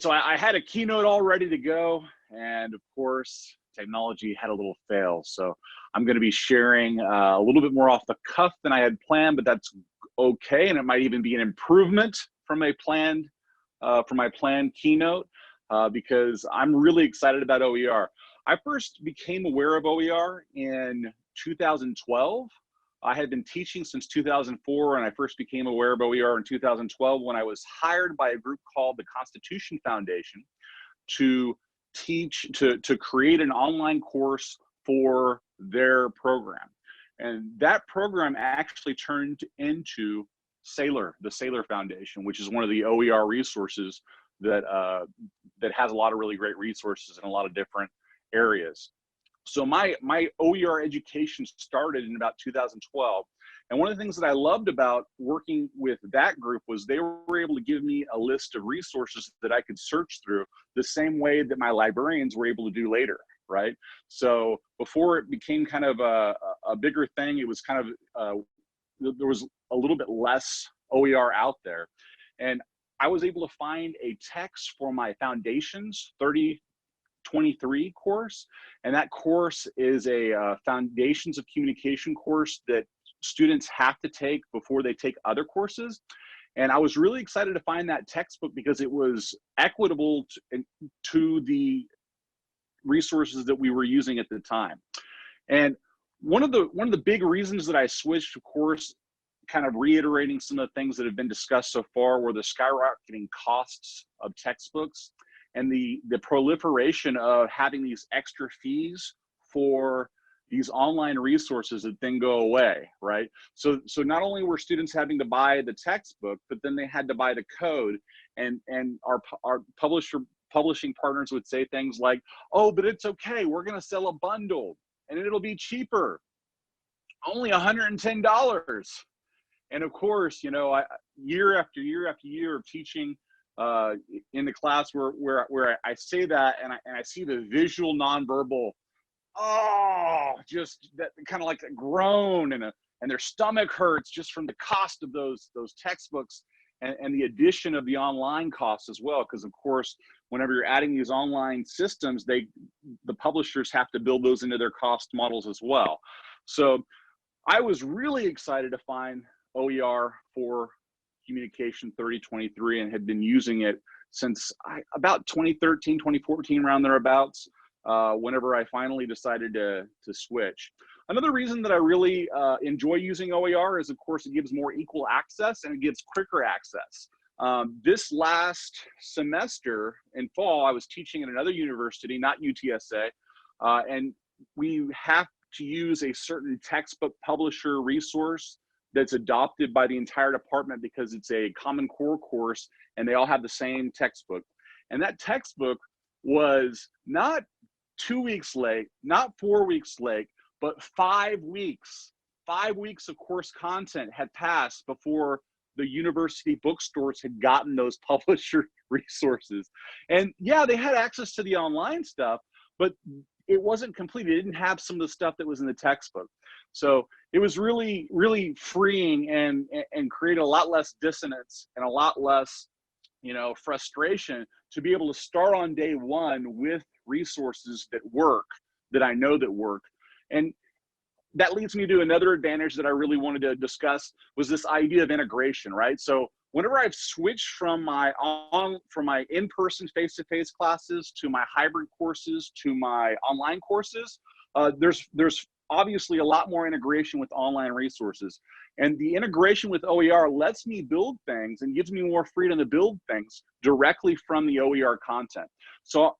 So I had a keynote all ready to go, and of course, technology had a little fail. So I'm going to be sharing a little bit more off the cuff than I had planned, but that's okay, and it might even be an improvement from a planned from my planned keynote because I'm really excited about OER. I first became aware of OER in 2012. I had been teaching since 2004, and I first became aware of OER in 2012 when I was hired by a group called the Constitution Foundation to create an online course for their program. And that program actually turned into Saylor, the Saylor Foundation, which is one of the OER resources that has a lot of really great resources in a lot of different areas. So my OER education started in about 2012. And one of the things that I loved about working with that group was they were able to give me a list of resources that I could search through the same way that my librarians were able to do later, right? So before it became kind of a bigger thing, it was kind of, there was a little bit less OER out there. And I was able to find a text for my Foundations 3023 course, and that course is a Foundations of Communication course that students have to take before they take other courses. And I was really excited to find that textbook because it was equitable to the resources that we were using at the time. And one of the big reasons that I switched, of course, kind of reiterating some of the things that have been discussed so far, were the skyrocketing costs of textbooks and the proliferation of having these extra fees for these online resources that then go away, right? So not only were students having to buy the textbook, but then they had to buy the code, and our publishing partners would say things like, "Oh, but it's okay, we're going to sell a bundle and it'll be cheaper, only $110." And of course, you know, year after year after year of teaching in the class where I say that, and I see the visual nonverbal, just that kind of like a groan, and their stomach hurts just from the cost of those textbooks, and the addition of the online costs as well, because of course, whenever you're adding these online systems, the publishers have to build those into their cost models as well. So I was really excited to find OER for Communication 3023 and had been using it since about 2013, 2014, around thereabouts, whenever I finally decided to switch. Another reason that I really enjoy using OER is, of course, it gives more equal access and it gives quicker access. This last semester in fall, I was teaching at another university, not UTSA, and we have to use a certain textbook publisher resource that's adopted by the entire department because it's a Common Core course and they all have the same textbook. And that textbook was not 2 weeks late, not 4 weeks late, but 5 weeks. 5 weeks of course content had passed before the university bookstores had gotten those publisher resources. And yeah, they had access to the online stuff, but it wasn't complete. It didn't have some of the stuff that was in the textbook. So it was really, really freeing and created a lot less dissonance and a lot less, you know, frustration to be able to start on day one with resources that work, that I know that work. And that leads me to another advantage that I really wanted to discuss, was this idea of integration, right? So whenever I've switched from my in-person face-to-face classes to my hybrid courses to my online courses, there's obviously a lot more integration with online resources. And the integration with OER lets me build things and gives me more freedom to build things directly from the OER content. So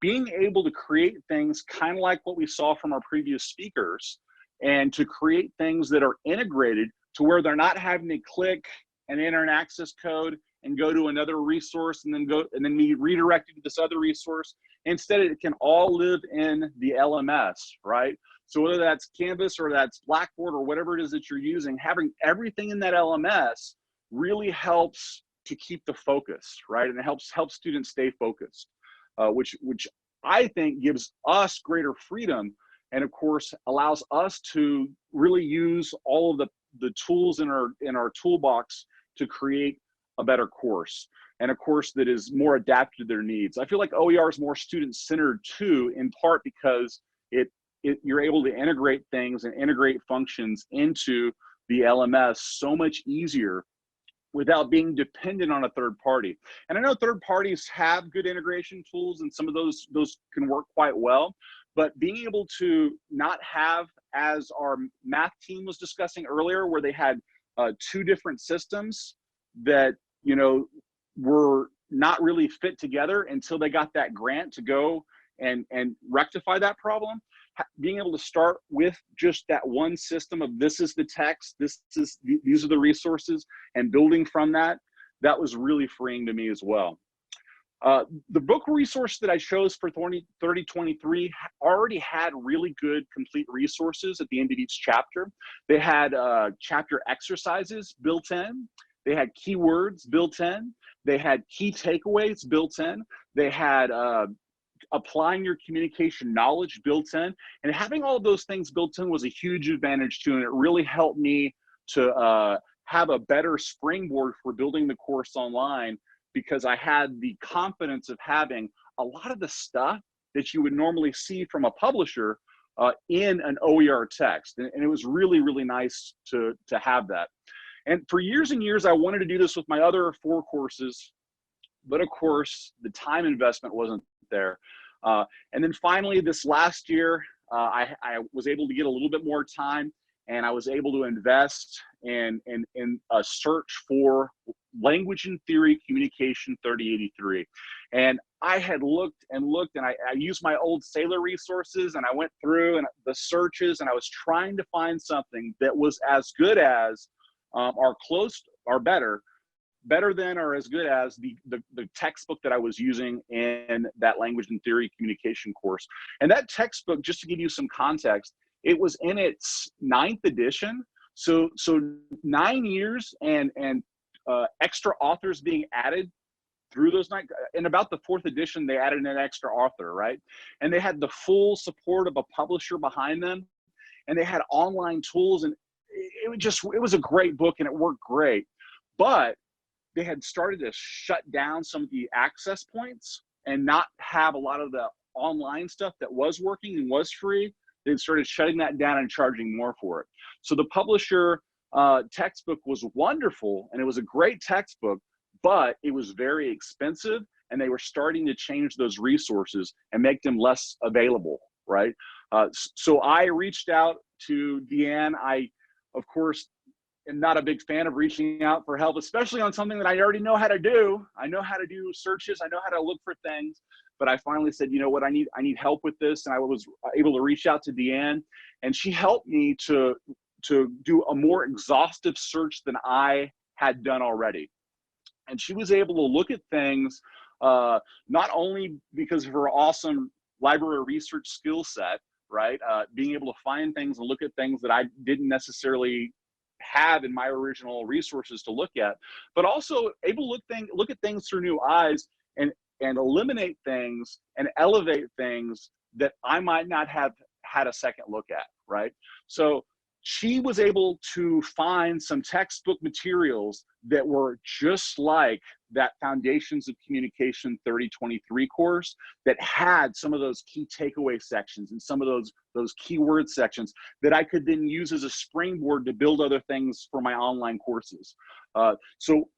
being able to create things kind of like what we saw from our previous speakers, and to create things that are integrated to where they're not having to click and enter an access code and go to another resource and then be redirected to this other resource. Instead, it can all live in the LMS, right? So whether that's Canvas or that's Blackboard or whatever it is that you're using, having everything in that LMS really helps to keep the focus, right? And it helps students stay focused, which I think gives us greater freedom, and of course allows us to really use all of the tools in our toolbox to create a better course. and of course that is more adapted to their needs. I feel like OER is more student-centered too, in part because you're able to integrate things and integrate functions into the LMS so much easier without being dependent on a third party. And I know third parties have good integration tools, and some of those can work quite well, but being able to not have, as our math team was discussing earlier, where they had 2 different systems that, you know, were not really fit together until they got that grant to go and rectify that problem. Being able to start with just that one system of this is the text, these are the resources, and building from that was really freeing to me as well. The book resource that I chose for 3023 already had really good complete resources at the end of each chapter. They had chapter exercises built in. They had keywords built in. They had key takeaways built in. They had applying your communication knowledge built in, and having all of those things built in was a huge advantage too, and it really helped me to have a better springboard for building the course online, because I had the confidence of having a lot of the stuff that you would normally see from a publisher in an OER text, and it was really, really nice to have that. And for years and years, I wanted to do this with my other 4 courses, but of course, the time investment wasn't there. And then finally, this last year, I was able to get a little bit more time, and I was able to invest in a search for Language and Theory Communication 3083. And I had looked and looked, and I used my old Sailor resources, and I went through and the searches, and I was trying to find something that was as good as or close or better than or as good as the textbook that I was using in that Language and Theory Communication course. And that textbook, just to give you some context, it was in its 9th edition. So 9 years and extra authors being added through those 9. In about the 4th edition, they added an extra author, right? And they had the full support of a publisher behind them, and they had online tools, and it was a great book, and it worked great. But they had started to shut down some of the access points and not have a lot of the online stuff that was working and was free. They started shutting that down and charging more for it. So the publisher textbook was wonderful, and it was a great textbook, but it was very expensive, and they were starting to change those resources and make them less available, right? So I reached out to Deanne. I, of course, am not a big fan of reaching out for help, especially on something that I already know how to do. I know how to do searches. I know how to look for things. But I finally said, you know what, I need help with this. And I was able to reach out to Deanne, and she helped me to do a more exhaustive search than I had done already. And she was able to look at things, not only because of her awesome library research skill set, right? Being able to find things and look at things that I didn't necessarily have in my original resources to look at, but also able to look at things through new eyes and eliminate things and elevate things that I might not have had a second look at, right? So she was able to find some textbook materials that were just like that Foundations of Communication 3023 course that had some of those key takeaway sections and some of those keyword sections that I could then use as a springboard to build other things for my online courses. So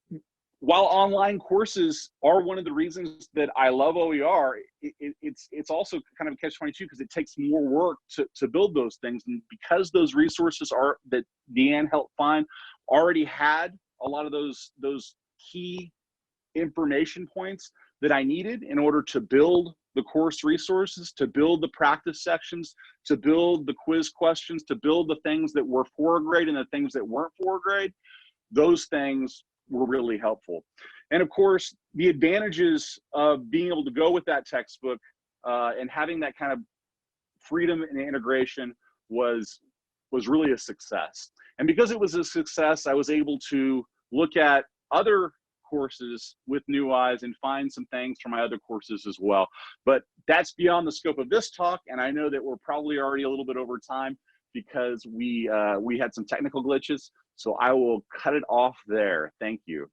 while online courses are one of the reasons that I love OER, it's also kind of a catch-22 because it takes more work to build those things. And because those resources that Deanne helped find already had a lot of those key information points that I needed in order to build the course resources, to build the practice sections, to build the quiz questions, to build the things that were 4 grade and the things that weren't 4 grade, those things were really helpful. And of course, the advantages of being able to go with that textbook and having that kind of freedom and integration was really a success. And because it was a success, I was able to look at other courses with new eyes and find some things from my other courses as well. But that's beyond the scope of this talk, and I know that we're probably already a little bit over time because we had some technical glitches. So I will cut it off there. Thank you.